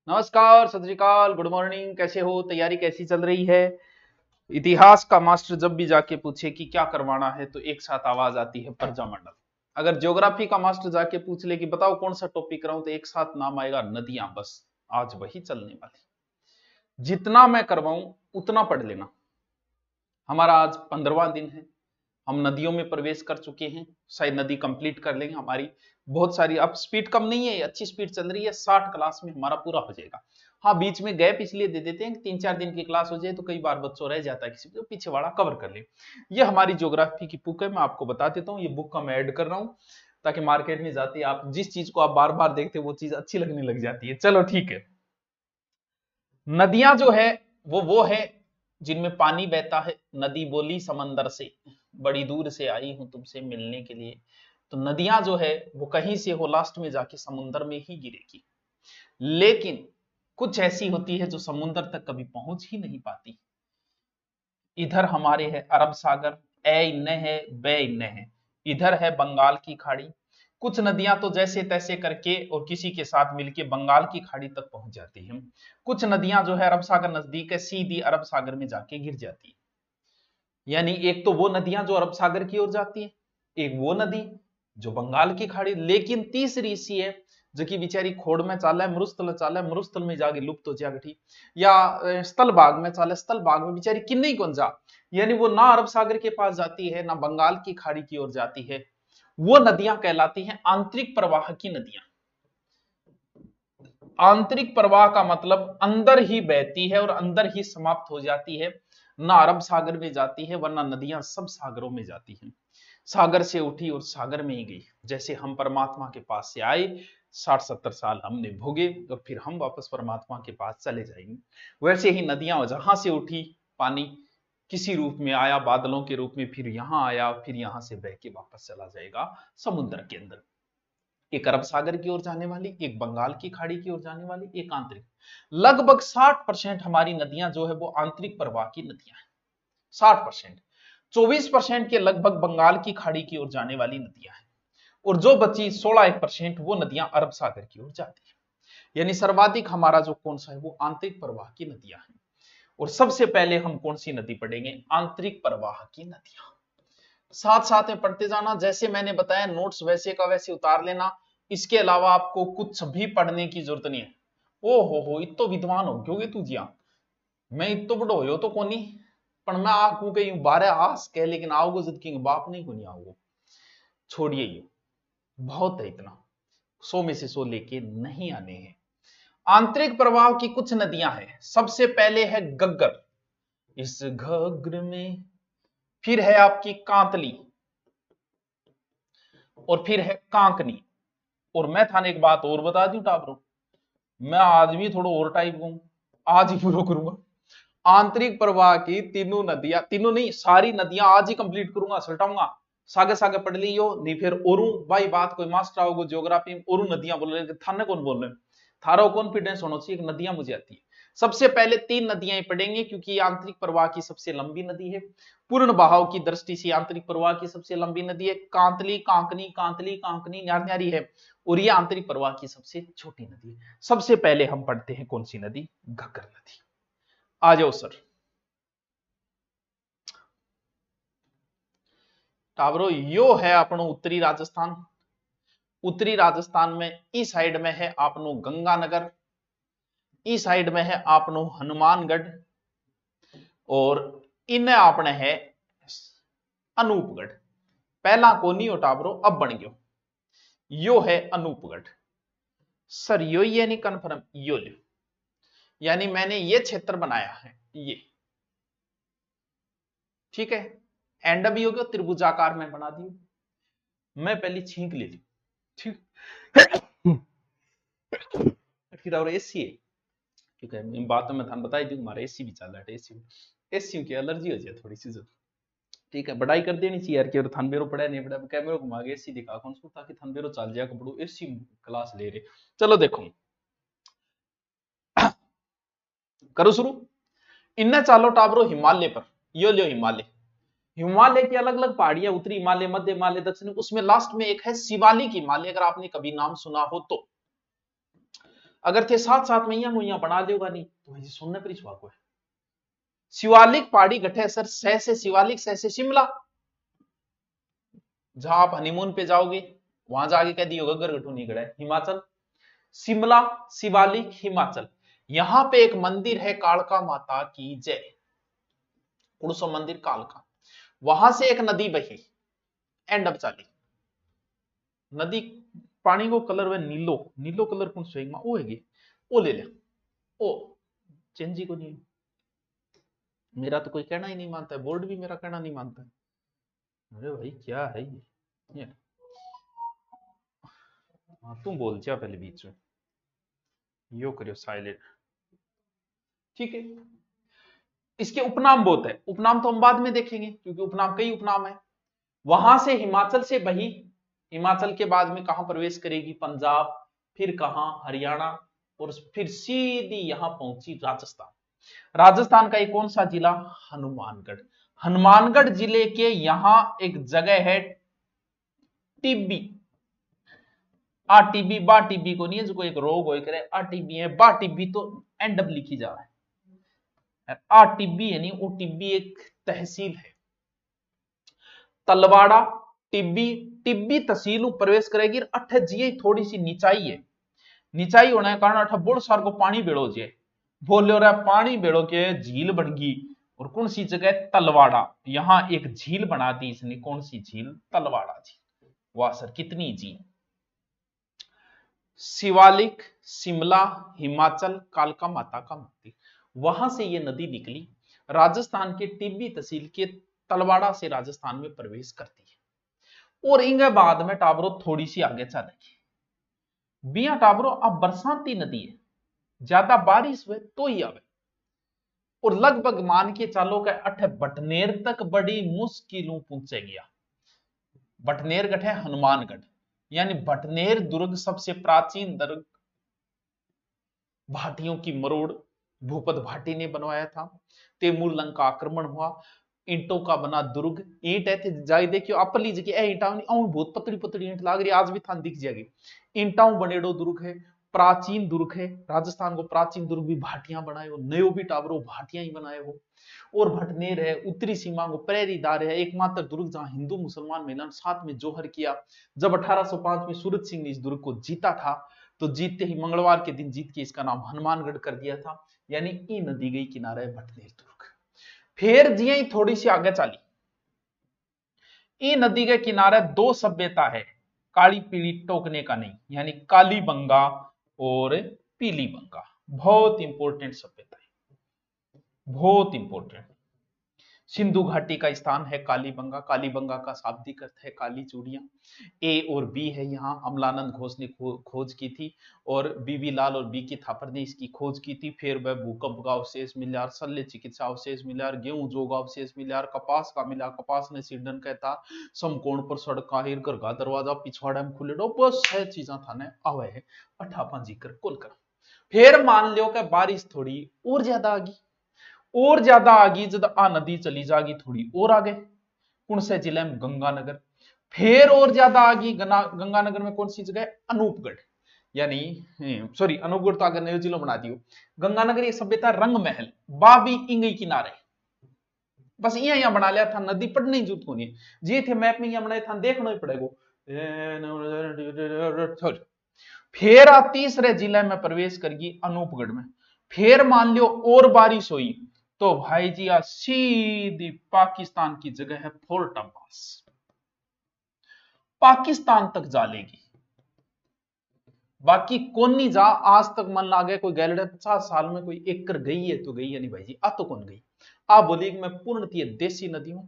नमस्कार, सत श्री अकाल, गुड मॉर्निंग। कैसे हो? तैयारी कैसी चल रही है? इतिहास का मास्टर जब भी जाके पूछे कि क्या करवाना है तो एक साथ आवाज आती है प्रजामंडल। अगर ज्योग्राफी का मास्टर जाके पूछ ले कि बताओ कौन सा टॉपिक कराऊं तो एक साथ नाम आएगा नदियां। बस आज वही चलने वाली। जितना मैं करवाऊं उतना पढ़ लेना। हमारा आज 15वां दिन है। हम नदियों में प्रवेश कर चुके हैं। शायद नदी कंप्लीट कर लेंगे हमारी। बहुत सारी अब स्पीड कम नहीं है, अच्छी स्पीड चल रही है। 60 क्लास में हमारा पूरा हो जाएगा। हाँ, बीच में गैप इसलिए दे देते हैं कि 3-4 दिन की क्लास हो जाए तो कई बार बच्चों रह जाता है, किसी को पीछे वाला कवर कर ले। ये हमारी ज्योग्राफी की बुक है, मैं आपको बता देता हूँ। ये बुक का मैं ऐड कर रहा हूँ ताकि मार्केट में जाती है आप जिस चीज को आप बार बार देखते हो वो चीज अच्छी लगने लग जाती है। चलो ठीक है। नदियां जो है वो है जिनमें पानी बहता है। नदी बोली समंदर से, बड़ी दूर से आई हूं तुमसे मिलने के लिए। तो नदियां जो है वो कहीं से हो लास्ट में जाके समुद्र में ही गिरेगी। लेकिन कुछ ऐसी होती है जो समुद्र तक कभी पहुंच ही नहीं पाती। इधर हमारे है अरब सागर, ए इन्ने है, बे इन्ने है। इधर है बंगाल की खाड़ी। कुछ नदियां तो जैसे तैसे करके और किसी के साथ मिलके बंगाल की खाड़ी तक पहुंच जाती हैं। कुछ नदियां जो है अरब सागर नजदीक है, सीधी अरब सागर में जाके गिर जाती है। यानी एक तो वो नदियां जो अरब सागर की ओर जाती है, एक वो नदी जो बंगाल की खाड़ी। लेकिन तीसरी सी है जो कि बेचारी खोड़ में चाला है, मरुस्थल चाला है, मरुस्थल में जाके लुप्त हो जाएगी। या स्थल भाग में चाला, स्थल भाग में बेचारी किन्नी कौन जा। यानी वो ना अरब सागर के पास जाती है ना बंगाल की खाड़ी की ओर जाती है। वो नदियां कहलाती हैं आंतरिक प्रवाह की नदियां। आंतरिक प्रवाह का मतलब अंदर ही बहती है और अंदर ही समाप्त हो जाती है। ना अरब सागर में जाती है, वरना नदियां सब सागरों में जाती हैं। सागर से उठी और सागर में ही गई। जैसे हम परमात्मा के पास से आए, 60-70 साल हमने भोगे और फिर हम वापस परमात्मा के पास चले जाएंगे। वैसे ही नदियां जहां से उठी, पानी किसी रूप में आया, बादलों के रूप में, फिर यहां आया, फिर यहां से बह के वापस चला जाएगा समुद्र के अंदर। एक अरब सागर की ओर जाने वाली, एक बंगाल की खाड़ी की ओर जाने वाली, एक आंतरिक। लगभग 60% हमारी नदियां जो है वो आंतरिक प्रवाह की नदियां हैं। 60%। 24% के लगभग बंगाल की खाड़ी की ओर जाने वाली नदियां हैं। और जो बची 16% वो नदियां अरब सागर की ओर जाती है। यानी सर्वाधिक हमारा जो कौन सा है वो आंतरिक प्रवाह की नदियां हैं। और सबसे पहले हम कौन सी नदी पढ़ेंगे? आंतरिक प्रवाह की नदियां। साथ साथ में पढ़ते जाना, जैसे मैंने बताया नोट्स वैसे का वैसे उतार लेना। इसके अलावा आपको कुछ भी पढ़ने की जरूरत नहीं है। ओ हो इतो विद्वान हो क्योंकि तू जिया, मैं इतो बड़ो हो तो कोनी, पर मैं आकू के यूं बारह आस कह, लेकिन आओगे जिद की बाप नहीं को नहीं आओगे। छोड़िए ये, बहुत है इतना। 100 में से 100 लेके नहीं आने हैं। आंतरिक प्रवाह की कुछ नदियां हैं। सबसे पहले है गग्गर, इस घग्र में। फिर है आपकी कांतली, और फिर है कांकनी। और मैं थाने एक बात और बता दूं टाबरो, मैं आदमी थोड़ा और टाइप हूं, आज ही पूरा करूंगा। आंतरिक प्रवाह की तीनों नदियां, तीनों नहीं सारी नदियां आज ही कंप्लीट करूंगा, सलटाऊंगा। सागे सागे पढ़ लियो, नहीं फिर और भाई बात कोई मास्टर आओगे ज्योग्राफी में और नदियां बोल रहे, थाने कौन बोल रहे? थारो कॉन्फिडेंस होना चाहिए कि नदियां मुझे आती है। सबसे पहले 3 नदियां ही पढ़ेंगे क्योंकि ये आंतरिक प्रवाह की सबसे लंबी नदी है। पूर्ण बहाव की दृष्टि से आंतरिक प्रवाह की सबसे लंबी नदी है। कांतली कांकनी, कांतली कांकनी न्यारी न्यारी है। और ये आंतरिक प्रवाह की सबसे छोटी नदी है। सबसे पहले हम पढ़ते हैं कौन सी नदी? घग्गर नदी। आ जाओ सर। टावरो यो है अपनो उत्तरी राजस्थान। उत्तरी राजस्थान में इस साइड में है आपनो गंगानगर, इस साइड में है आपनो हनुमानगढ़, और इन आपने है अनूपगढ़। पहला कोनी हो टाबरो, अब बन गयो। यो है अनूपगढ़। सर यो ये नहीं कन्फर्म, यो लो। यानी मैंने ये क्षेत्र बनाया है ये, ठीक है। एंड भी हो गया, त्रिभुजाकार में बना दियो। मैं पहले छींक ले ली, ठीक। फिर और एसी है, क्योंकि इन बातों में थान बताई दी हमारा एसी भी चल रहा है। एसी एसी की एलर्जी हो जाए थोड़ी सी जो, ठीक है। बढ़ाई कर देनी चाहिए यार कि थान बेरो पड़ा नहीं पड़ा, कैमरे घुमा के एसी दिखा कौन सो ताकि थान बेरो चल जाए कपड़ो एसी क्लास ले रहे। चलो देखो करो शुरू। इन्हें चालो टाबरो हिमालय पर, यो लियो हिमालय। हिमालय की अलग अलग पहाड़ियां, उत्तरी हिमालय, मध्य हिमालय, दक्षिण, उसमें लास्ट में एक है शिवालिक हिमालय, अगर आपने कभी नाम सुना हो तो। अगर थे साथ साथ में यहाँ बना देगा नहीं तो भाई सुनने पर छुआ को है। शिवालिक पहाड़ी गठे सर सह से शिवालिक सह से शिमला। जहां आप हनीमून पे जाओगे वहां जाके कह दियो गगरगटू नहीं गड़ा है हिमाचल। शिमला शिवालिक हिमाचल। यहां पे एक मंदिर है कालका माता की जय, कुड़सो मंदिर कालका। वहां से एक नदी बही एंड अब चाली नदी पानी को कलर वे नीलो नीलो कलर कौन से ओ है ओ ले ले ओ चेंजी को नहीं। मेरा तो कोई कहना ही नहीं मानता है, बोर्ड भी मेरा कहना नहीं मानता है। अरे भाई क्या है ये हाँ तुम बोल जा पहले बीच में यो करियो साइलेंट। ठीक है, इसके उपनाम बहुत है, उपनाम तो हम बाद में देखेंगे क्योंकि उपनाम कई उपनाम है। वहां से हिमाचल से बही, हिमाचल के बाद में कहां प्रवेश करेगी पंजाब, फिर कहां हरियाणा और फिर सीधी यहां पहुंची राजस्थान। राजस्थान का एक कौन सा जिला हनुमानगढ़। हनुमानगढ़ जिले के यहां एक जगह है टिब्बी। आ टीबी बा टीबी को नहीं है जो एक रोग हो करे आ टीबी है बा टीबी तो एंड अब लिखी जा रहा है। आ टिब्बी है नहीं वो टिब्बी एक तहसील है। तलवाड़ा टिब्बी टिब्बी तहसील प्रवेश करेगी अठ जी थोड़ी सी निचाई है। निचाई होने के कारण अठ बोल सार को पानी बेड़ो जे बोलो रहा पानी बेड़ो के झील बन गई। और कौन सी जगह तलवाड़ा, यहां एक झील बना दी इसने, कौन सी झील तलवाड़ा झील। वाह सर कितनी झील। शिवालिक शिमला हिमाचल कालका माता का मंदिर, वहां से ये नदी निकली राजस्थान के टिब्बी तहसील के तलवाड़ा से राजस्थान में प्रवेश करती है। और इंगे बाद में टाबरो थोड़ी सी आगे चलेगी बिया टाबरो अब बरसाती नदी है, ज्यादा बारिश हुए तो ही आवे। और लगभग मान के चालो के अठ बटनेर तक बड़ी मुश्किलों पहुंचे गया। बटनेर गठ है हनुमानगढ़, यानी बटनेर दुर्ग सबसे प्राचीन दुर्ग भाटियों की मरोड़ भूपत भाटी ने बनवाया था। तैमूर लंग का आक्रमण हुआ, ईंटों का बना दुर्ग, ईंट है जाई देखियो अपली जगह ईंटा बहुत पतली पतली ईंट लाग रही आज भी थान दिख जाएगी। ईंटाओं बनेड़ो दुर्ग है, प्राचीन दुर्ग है। राजस्थान को प्राचीन दुर्ग भी भाटियां बनाए हो, नयो भी टावरो भाटियां ही बनाए हो। और भटनेर है उत्तरी सीमा को प्रेरीदार है, एकमात्र दुर्ग जहां हिंदू मुसलमान मिलन साथ में जोहर किया। जब 1805 में सूरत सिंह ने इस दुर्ग को जीता था तो जीतते ही मंगलवार के दिन जीत के इसका नाम हनुमानगढ़ कर दिया था। यानी ई नदी गई किनारे भटनेर दुर्ग। फिर जिये थोड़ी सी आगे चली, ई नदी के किनारे दो सभ्यता है, काली पीली टोकने का नहीं, यानी काली बंगा और पीली बंगा। बहुत इंपॉर्टेंट सभ्यता है, बहुत इंपॉर्टेंट। सिंधु घाटी का स्थान है कालीबंगा, कालीबंगा का शाब्दिक अर्थ है काली चूड़ियां। ए और बी है यहाँ, अमलानंद घोष ने खोज की थी और बीबी लाल और बी की थापर ने इसकी खोज की थी। फिर वह भूकंप का अवशेष मिला, शल्य चिकित्सा अवशेष मिला, गेहूं जो का अवशेष मिला, कपास का मिला, कपास ने सिडन कहता समकोण पर सड़क काहिर घर का दरवाजा पिछवाड़ा में खुले डो बस है चीजा थाने आवे है अठापा जिक्र कुल कर। फिर मान लियो कि बारिश थोड़ी और ज्यादा आ गई, और ज्यादा आगे जब आ नदी चली जाएगी थोड़ी और आगे कौन से जिले में गंगानगर। फिर और ज्यादा आगे गंगानगर में कौन सी जगह अनूपगढ़, यानी सॉरी अनूपगढ़ तो अगर नयो जिलो बना दियो। गंगानगर ये सभ्यता रंग महल बाबी इंगई किनारे बस यहाँ बना लिया था, नदी पढ़ने की जरूरत को नहीं जी थे मैप में यहाँ बनाया था देखना ही पड़ेगा। फिर आ तीसरे जिले में प्रवेश करेगी अनूपगढ़ में। फिर मान लियो और बारिश हुई तो भाई जी आ सीधी पाकिस्तान की जगह है फोर्ट अब्बास, पाकिस्तान तक जा लेगी। बाकी कौन नहीं जा आज तक मन लागे कोई गैलडे 50 साल में कोई एकड़ गई है तो गई है नहीं भाई जी आ तो कौन गई। आप बोलिए कि मैं पूर्णतः देसी नदी हूं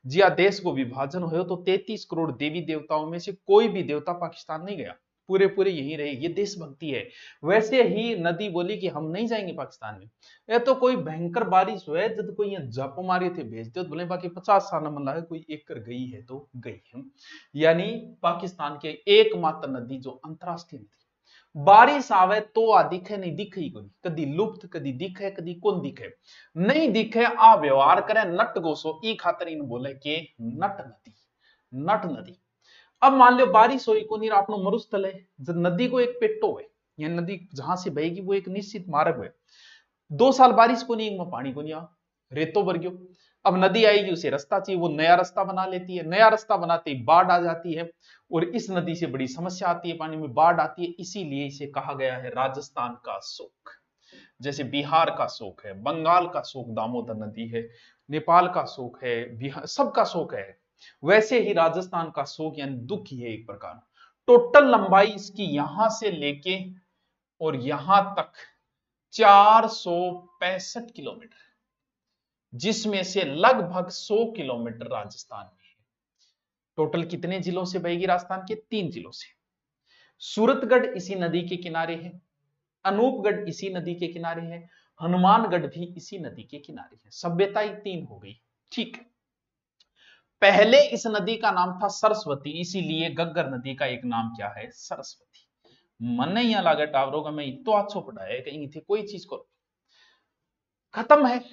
जिया देश को विभाजन हो तो 33 करोड़ देवी देवताओं में से कोई भी देवता पाकिस्तान नहीं गया, पूरे पूरे यही रहे, ये देशभक्ति है। वैसे ही नदी बोली कि हम नहीं जाएंगे पाकिस्तान में, ये तो कोई भयंकर बारिश हुए जब कोई यहाँ जप मारे थे भेज दो बोले बाकी 50 साल में लगा कोई एक कर गई है तो गई है। यानी पाकिस्तान के एकमात्र नदी जो अंतरराष्ट्रीय नदी बारिश आवे तो आ दिखे नहीं दिखे ही कोई, कदी लुप्त कदी दिखे कदी कौन दिखे नहीं दिखे आ व्यवहार करे नट गोसो ई खातर इन बोले के नट नदी, नट नदी। अब मान लो बारिश हुई को नहीं आपनो मरुस्थल है जब नदी को एक पेटो है यह नदी जहां से बहेगी वो एक निश्चित मार्ग है। 2 साल बारिश को नहीं, पानी को नहीं आ, रेतो भर गयो। अब नदी आएगी, उसे रास्ता चाहिए, वो नया रास्ता बना लेती है। नया रास्ता बनाते ही बाढ़ आ जाती है और इस नदी से बड़ी समस्या आती है, पानी में बाढ़ आती है। इसीलिए इसे कहा गया है राजस्थान का शोक। जैसे बिहार का शोक है, बंगाल का शोक दामोदर नदी है, नेपाल का शोक है, बिहार सबका शोक है, वैसे ही राजस्थान का शोक यानी दुख ही है एक प्रकार। टोटल लंबाई इसकी यहां से लेके और यहां तक 465 किलोमीटर, जिसमें से लगभग 100 किलोमीटर राजस्थान में है। टोटल कितने जिलों से बहेगी राजस्थान के? 3 जिलों से। सूरतगढ़ इसी नदी के किनारे है, अनूपगढ़ इसी नदी के किनारे है, हनुमानगढ़ भी इसी नदी के किनारे है। सभ्यता ही 3 हो गई। ठीक, पहले इस नदी का नाम था सरस्वती, इसीलिए गग्गर नदी का एक नाम क्या है? सरस्वती। मन नहीं लगा टावरों का, मैं इतो अच्छो पढ़ाया कहीं थे कोई चीज को खत्म है,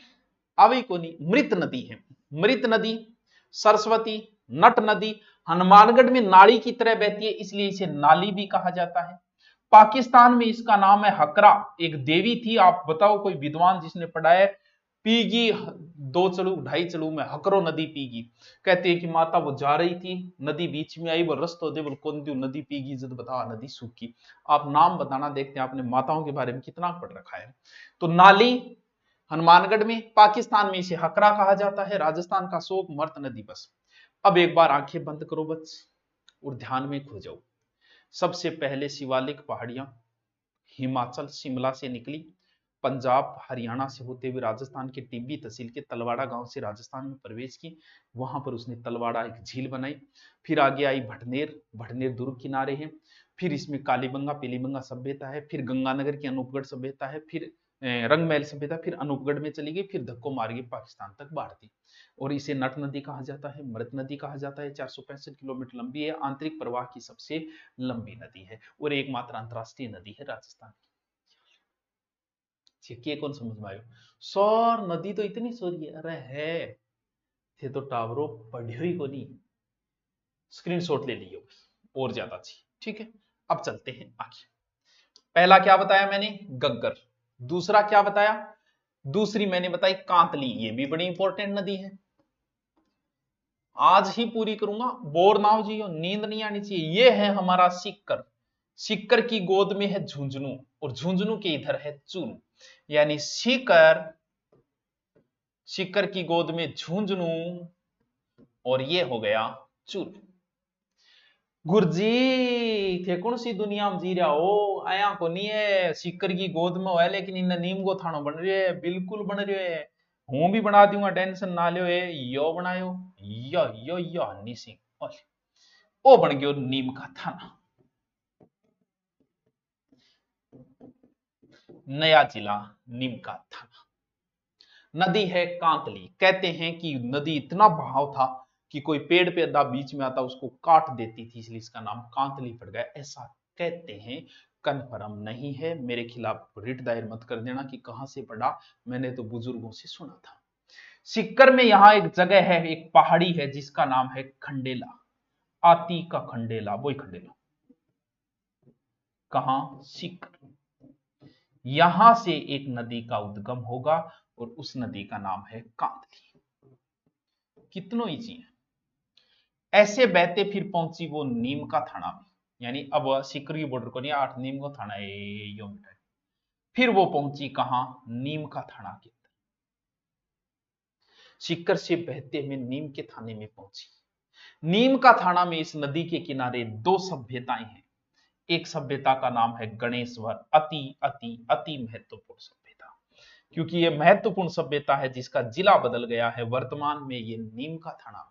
आवी को नहीं। मृत नदी है, मृत नदी, सरस्वती, नट नदी, हनुमानगढ़ में नाली की तरह बहती है, इसलिए इसे नाली भी कहा जाता है। पाकिस्तान में इसका नाम है हकरा, एक देवी थी। आप बताओ कोई विद्वान जिसने पढ़ा है, पीगी 2 चलू 2.5 चलू में हकरो नदी पीगी। कहते हैं कि माता वो जा रही थी, नदी बीच में आई, वो रस्तो दे बोल कौन दी नदी पीगी, जब बता नदी सूखी। आप नाम बताना, देखते हैं आपने माताओं के बारे में कितना पढ़ रखा है। तो नाली हनुमानगढ़ में, पाकिस्तान में इसे हकरा कहा जाता है, राजस्थान का शोक मर्त नदी। बस अब एक बार आंखें बंद करो बस और ध्यान में खो जाओ। सबसे पहले शिवालिक पहाड़ियां हिमाचल शिमला से निकली, पंजाब हरियाणा से होते हुए राजस्थान के टिब्बी तहसील के तलवाड़ा गांव से राजस्थान में प्रवेश की। वहां पर उसने तलवाड़ा एक झील बनाई। फिर आगे आई भटनेर, भटनेर दुर्ग किनारे है। फिर इसमें कालीबंगा पीलीबंगा सभ्यता है। फिर गंगानगर की अनूपगढ़ सभ्यता है। फिर रंगमहल सभ्यता, फिर अनूपगढ़ में चली गई, फिर धक्को मार के पाकिस्तान तक बाढ़ दी। और इसे नट नदी कहा जाता है, मृत नदी कहा जाता है। 465 किलोमीटर लंबी है, आंतरिक प्रवाह की सबसे लंबी नदी है और एकमात्र अंतरराष्ट्रीय नदी है राजस्थान की। के कौन समझ में आयो? सौर नदी तो इतनी सोरी है, अरे है थे तो टावरो पढ़ियो ही को नहीं, स्क्रीनशॉट ले लियो और ज्यादा चाहिए। ठीक है, अब चलते हैं आगे। पहला क्या बताया मैंने? गग्गर। दूसरा क्या बताया? दूसरी मैंने बताई कांतली, ये भी बड़ी इंपॉर्टेंट नदी है, आज ही पूरी करूंगा। बोर ना हो जियो, नींद नहीं आनी चाहिए। ये है हमारा सिक्कर, सिक्कर की गोद में है झुंझुनू और झुंझुनू के इधर है चूरू, यानी सीकर, सिक्कर की गोद में झुंझुनू और ये हो गया चूरू। गुरजी थे कौन सी दुनिया में जी रहा हो? आया को नहीं है, सिक्कर की गोद में है, लेकिन इन नीम को थानो बन रही है, बिल्कुल बन रही है। हूं भी बना दूंगा, टेंशन ना लियो। यो बनायो, यो हनी सिंह ओ बन गयो नीम का थाना, नया जिला नीम का थाना। नदी है कांतली। कहते हैं कि नदी इतना बहाव था कि कोई पेड़ पे अद्दा बीच में आता उसको काट देती थी, इसलिए इसका नाम कांतली पड़ गया, ऐसा कहते हैं। कन्फर्म नहीं है, मेरे खिलाफ रिट दायर मत कर देना कि कहां से पढ़ा, मैंने तो बुजुर्गों से सुना था। सिक्कर में यहां एक जगह है, एक पहाड़ी है जिसका नाम है खंडेला, आती का खंडेला, वही खंडेला। कहां? सिक्कर। यहां से एक नदी का उद्गम होगा और उस नदी का नाम है कांतली। कितनों इजी है। ऐसे बहते फिर पहुंची वो नीम का थाना में, यानी अब सिक्कर की बॉर्डर को नहीं, 8 नीम का थाना है यो मिटा। फिर वो पहुंची कहां? नीम का थाना के अंदर। सिक्कर से बहते हुए नीम के थाने में पहुंची। नीम का थाना में इस नदी के किनारे 2 सभ्यताएं हैं। एक सभ्यता का नाम है गणेश्वर, अति अति अति महत्वपूर्ण सभ्यता, क्योंकि यह महत्वपूर्ण सभ्यता है जिसका जिला बदल गया है, वर्तमान में ये नीम का थाना है।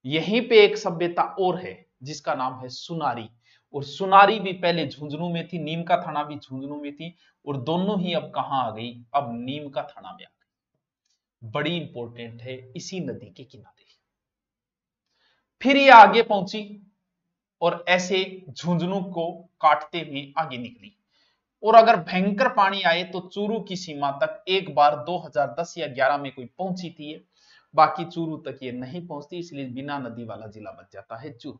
यहीं पे एक सभ्यता और है जिसका नाम है सुनारी, और सुनारी भी पहले झुंझुनू में थी, नीम का थाना भी झुंझुनू में थी, और दोनों ही अब कहां आ गई? अब नीम का थाना में आ गई। बड़ी इंपॉर्टेंट है, इसी नदी के किनारे। फिर ये आगे पहुंची और ऐसे झुंझुनू को काटते हुए आगे निकली, और अगर भयंकर पानी आए तो चूरू की सीमा तक एक बार 2010 या 11 में कोई पहुंची थी, बाकी चूरू तक ये नहीं पहुंचती, इसलिए बिना नदी वाला जिला बच जाता है चूरू।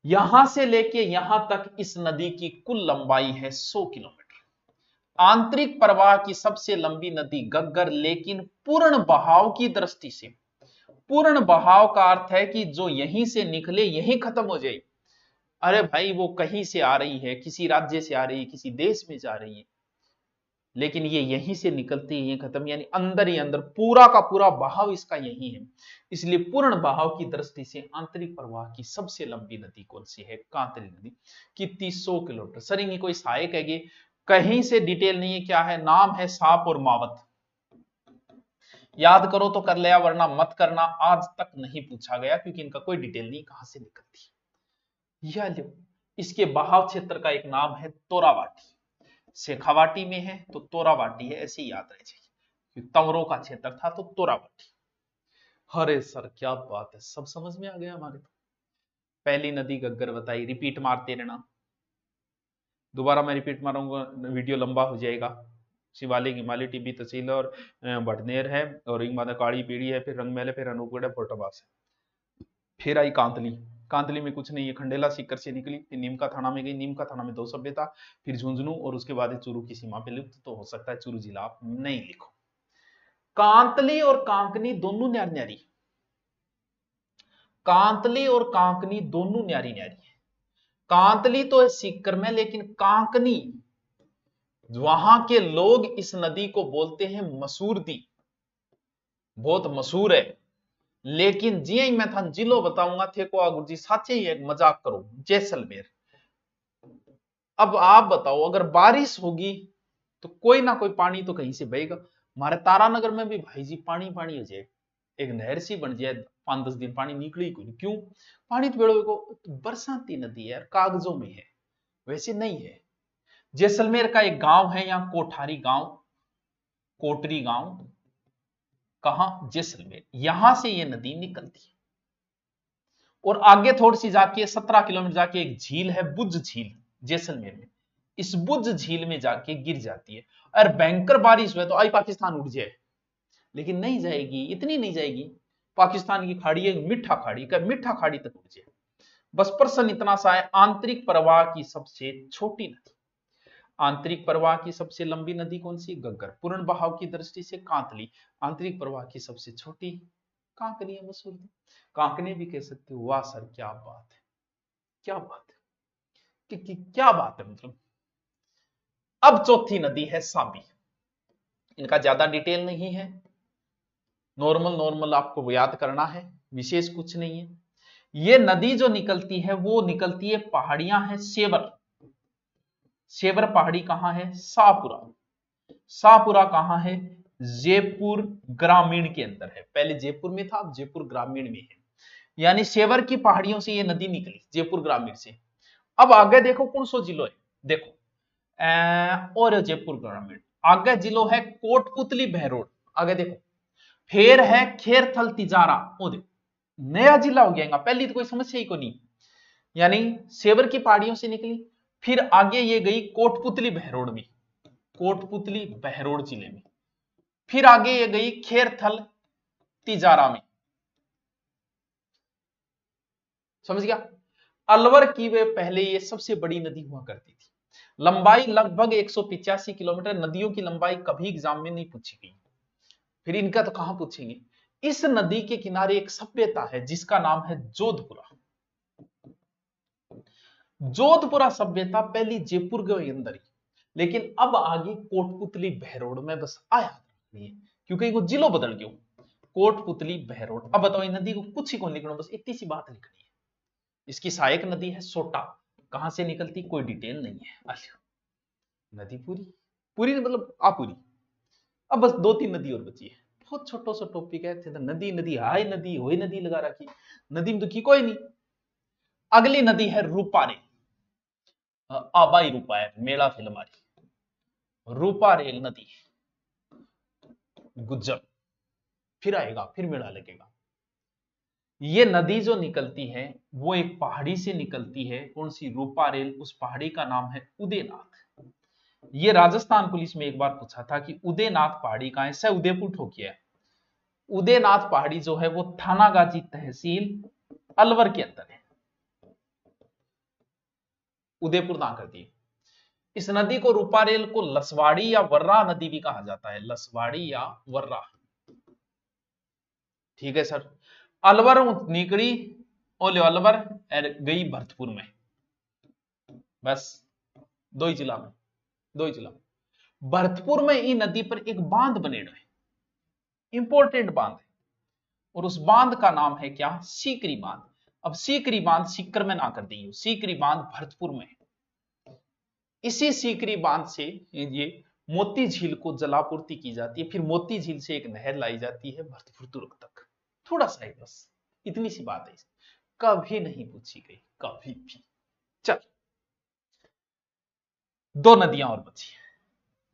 यहां से लेके यहां तक इस नदी की कुल लंबाई है 100 किलोमीटर। आंतरिक प्रवाह की सबसे लंबी नदी गग्गर, लेकिन पूर्ण बहाव की दृष्टि से, पूर्ण बहाव का अर्थ है कि जो यहीं से निकले यहीं खत्म हो जाए। अरे भाई वो कहीं से आ रही है, किसी राज्य से आ रही है, किसी देश में जा रही है, लेकिन ये यहीं से निकलती है, खत्म, यानी अंदर ही अंदर पूरा का पूरा बहाव इसका यही है। इसलिए पूर्ण बहाव की दृष्टि से आंतरिक प्रवाह की सबसे लंबी नदी कौन सी है? कांतली नदी। कितनी? 100 किलोमीटर। सर इनकी कोई सहायक है? कहीं से डिटेल नहीं है। क्या है? नाम है सांप और मावत। याद करो तो कर लिया, वरना मत करना। आज तक नहीं पूछा गया क्योंकि इनका कोई डिटेल नहीं कहां से निकलती है। यह लो, इसके बहाव क्षेत्र का एक नाम है तोरावाटी। शेखावाटी में है तो तोरावाटी है, ऐसे ही याद रह जाएगी। तंवरों का क्षेत्र था तो तोरावाटी। अरे सर क्या बात है, सब समझ में आ गया हमारे तो। पहली नदी गग्गर बताई, रिपीट मारते रहना। दोबारा मैं रिपीट मारूंगा, वीडियो लंबा हो जाएगा। शिवालिक, हिमालय, टिब्बी तहसील और भटनेर है, और रिंग काड़ी पीढ़ी है, फिर रंगमेले, फिर अनूपगढ़ है, फोटोबास है। फिर आई कांतली। कांतली में कुछ नहीं है, खंडेला सीकर से निकली, फिर नीमका थाना में गई, नीमका थाना में 2 सभ्यता, फिर झुंझुनू, और उसके बाद चूरू की सीमा पे लिप्त। तो हो सकता है चूरू जिला आप नहीं लिखो। कांतली और कांकनी दोनों न्यारी न्यारी, कांतली और कांकनी दोनों न्यारी न्यारी है। कांतली तो है सीकर में, लेकिन कांकनी वहां के लोग इस नदी को बोलते हैं मसूरदी, बहुत मशहूर है। लेकिन जी मैं था जिलो बताऊंगा थे को गुरु जी, साचे ही एक मजाक करो, जैसलमेर। अब आप बताओ, अगर बारिश होगी तो कोई ना कोई पानी तो कहीं से बहेगा। हमारे तारानगर में भी भाई जी पानी पानी हो जाए, एक नहर सी बन जाए, 5-10 दिन पानी निकले ही कोई नहीं। क्यों? पानी तो बेड़ो को, तो बरसाती नदी है यार, कागजों में है, वैसे नहीं है। जैसलमेर का एक गांव है यहाँ, कोठारी गांव, कोटरी गांव। कहां? जैसलमेर। यहां से ये नदी निकलती है, और आगे थोड़ी सी जाके 17 किलोमीटर जाके एक झील है, बुज झील, जैसलमेर में। इस बुज झील में जाके गिर जाती है। और भयंकर बारिश हुए तो आई पाकिस्तान उड़ जाए, लेकिन नहीं जाएगी, इतनी नहीं जाएगी। पाकिस्तान की खाड़ी है मीठा खाड़ी का, मीठा खाड़ी तक उड़ जाए। बस प्रश्न इतना सा है, आंतरिक प्रवाह की सबसे छोटी नदी, आंतरिक प्रवाह की सबसे लंबी नदी कौन सी? गग्गर। पूर्ण बहाव की दृष्टि से कांतली। आंतरिक प्रवाह की सबसे छोटी कांकनी है, मसूर। कांकनी भी कह सकते हो। वाह सर क्या बात है, क्या बात है, क्या बात है मतलब। अब चौथी नदी है साबी। इनका ज्यादा डिटेल नहीं है, नॉर्मल नॉर्मल आपको याद करना है, विशेष कुछ नहीं है। ये नदी जो निकलती है वो निकलती है, पहाड़ियां हैं सेवर। सेवर पहाड़ी कहां है? शाहपुरा। शाहपुरा कहां है? जयपुर ग्रामीण के अंदर है। पहले जयपुर में था, अब जयपुर ग्रामीण में है। यानी सेवर की पहाड़ियों से ये नदी निकली, जयपुर ग्रामीण से। अब आगे देखो कौन सो जिलो है, देखो और जयपुर ग्रामीण। आगे जिलो है कोटपुतली बहरोड। आगे देखो फिर है खेरथल तिजारा। ओ देखो नया जिला हो गया, पहली तो कोई समस्या ही को नहीं। यानी सेवर की पहाड़ियों से निकली, फिर आगे ये गई कोटपुतली बहरोड में, कोटपुतली बहरोड जिले में। फिर आगे ये गई खेरथल तिजारा में। समझ गया? अलवर की वे पहले ये सबसे बड़ी नदी हुआ करती थी। लंबाई लगभग 185 किलोमीटर। नदियों की लंबाई कभी एग्जाम में नहीं पूछी गई, फिर इनका तो कहां पूछेंगे। इस नदी के किनारे एक सभ्यता है जिसका नाम है जोधपुरा। जोधपुरा सभ्यता पहली जयपुर के अंदर ही, लेकिन अब आगे कोटपुतली बहरोड में बस आया, क्योंकि वो जिलो बदल गयो। कोटपुतली बहरोड। अब बताओ नदी को कुछ ही कौन लिखना, बस इतनी सी बात लिखनी है। इसकी सहायक नदी है सोटा। कहां से निकलती कोई डिटेल नहीं है। नदी पूरी पूरी मतलब पूरी। अब बस 2-3 नदी और बची है, बहुत छोटो सा टॉपिक है। नदी नदी हाय नदी होई नदी लगा रखी, नदी में तो की कोई नहीं। अगली नदी है रूपारेल। आबाई रूपा है, मेला फिल्म आ रही। रूपारेल नदी गुज्जर, फिर आएगा, फिर मेला लगेगा। ये नदी जो निकलती है वो एक पहाड़ी से निकलती है। कौन सी? रूपारेल। उस पहाड़ी का नाम है उदयनाथ। ये राजस्थान पुलिस में एक बार पूछा था कि उदयनाथ पहाड़ी कहां है, सह उदयपुर ठोकिया है। उदयनाथ पहाड़ी जो है वो थानागाजी तहसील अलवर के अंदर है। उदयपुर ना कर दिए। इस नदी को रूपारेल को लसवाड़ी या वर्रा नदी भी कहा जाता है, लसवाड़ी या वर्रा। ठीक है सर। अलवर निकड़ी ओले अलवर गई भरतपुर में, बस दो ही जिला में, दो ही जिला में। भरतपुर में ई नदी पर एक बांध बने है, इंपॉर्टेंट बांध है, और उस बांध का नाम है क्या, सीकरी बांध। अब सीकरी बांध सीकर में ना कर दी, सीकरी बांध भरतपुर में है। इसी सीकरी बांध से ये मोती झील को जलापूर्ति की जाती है, फिर मोती झील से एक नहर लाई जाती है भरतपुर दुर्ग तक। थोड़ा सा है बस, इतनी सी बात है, कभी नहीं पूछी गई, कभी भी। चल, दो नदियां और बची,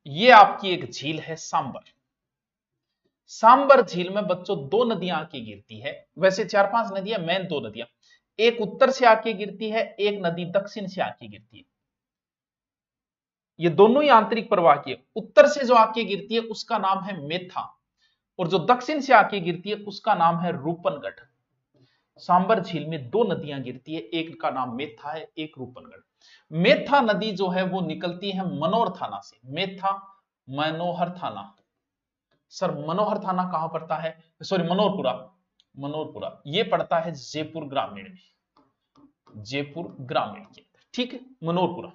ये आपकी एक झील है सांबर। सांबर झील में बच्चों दो नदियां आके गिरती है, वैसे 4-5 नदियां, मेन दो नदियां, एक उत्तर से आके गिरती है, एक नदी दक्षिण से आके गिरती है। ये दोनों ही आंतरिक प्रवाह की है। उत्तर से जो आके गिरती है उसका नाम है मेथा, और जो दक्षिण से आके गिरती है उसका नाम है रूपनगढ़। सांबर झील में दो नदियां गिरती है, एक का नाम मेथा है, एक रूपनगढ़। मेथा नदी जो है वो निकलती है मनोर थाना से, मेथा मनोहर थाना। सर मनोहर थाना कहां पड़ता है, सॉरी मनोरपुरा, मनोरपुरा ये पड़ता है जयपुर ग्रामीण में, जयपुर ग्रामीण के अंदर। ठीक है, मनोरपुरा।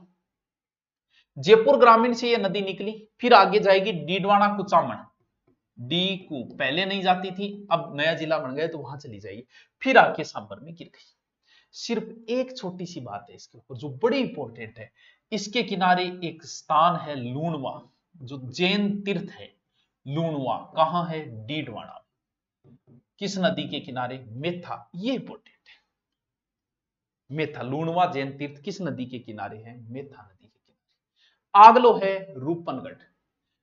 जयपुर ग्रामीण से ये नदी निकली, फिर आगे जाएगी डीडवाना कुचामन, डी को पहले नहीं जाती थी, अब नया जिला बन गया तो वहां चली जाएगी, फिर आके सांबर में गिर गई। सिर्फ एक छोटी सी बात है इसके ऊपर जो बड़ी इंपॉर्टेंट है, इसके किनारे एक स्थान है लूणवा, जो जैन तीर्थ है लूणवा, कहां है, डीडवाना। किस नदी के किनारे, मेथा, ये इंपॉर्टेंट है। मेथा, लूणवा जैन तीर्थ किस नदी के किनारे है, मेथा नदी के किनारे। आगलो है रूपनगढ़,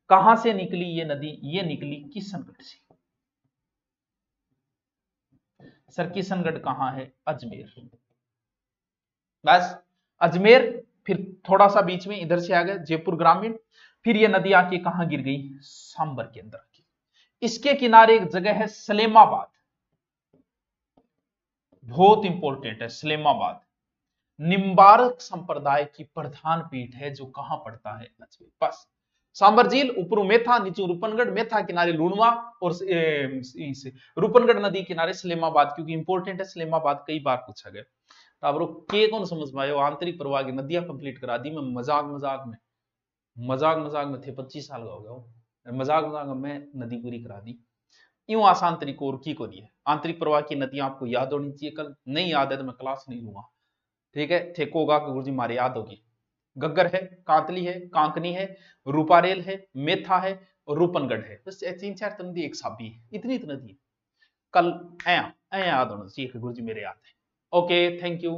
कहां से निकली ये नदी, ये निकली किशनगढ़ से। सर किशनगढ़ कहां है, अजमेर, बस अजमेर, फिर थोड़ा सा बीच में इधर से आ गया जयपुर ग्रामीण, फिर ये नदी आके कहां गिर गई, सांबर के अंदर आके। इसके किनारे एक जगह है सलेमाबाद, बहुत इंपॉर्टेंट है सलेमाबाद, निम्बार्क संप्रदाय की प्रधान पीठ है, जो कहां पड़ता है, अजमेर। बस सांबर झील, ऊपर मेथा, नीचे रूपनगढ़, मेथा किनारे लूणवा, और रूपनगढ़ नदी किनारे सलेमाबाद, क्योंकि इंपॉर्टेंट है सलेमाबाद, कई बार पूछा गया। तो आप लोग के कौन समझ पाए हो, आंतरिक प्रवाह की नदियां कंप्लीट करा दी मैं, मजाक मजाक में, मजाक मजाक में थे, 25 साल का हो गया, मजाक मजाक में मैं नदी पूरी करा दी। यूं आसान तरीको और की को दिए, आंतरिक प्रवाह की नदियां आपको याद होनी चाहिए, कल नहीं याद है तो मैं क्लास नहीं लूंगा। ठीक है, ठेको होगा कि गुरुजी मारे याद होगी। गग्गर है, कांतली है, कांकनी है, रूपारेल है, मेथा है, और रूपनगढ़ है, बस 3-4 नदी एक साबी है, इतनी नदी कल ऐ याद होना चाहिए कि गुरुजी मेरे याद है। Okay, thank you.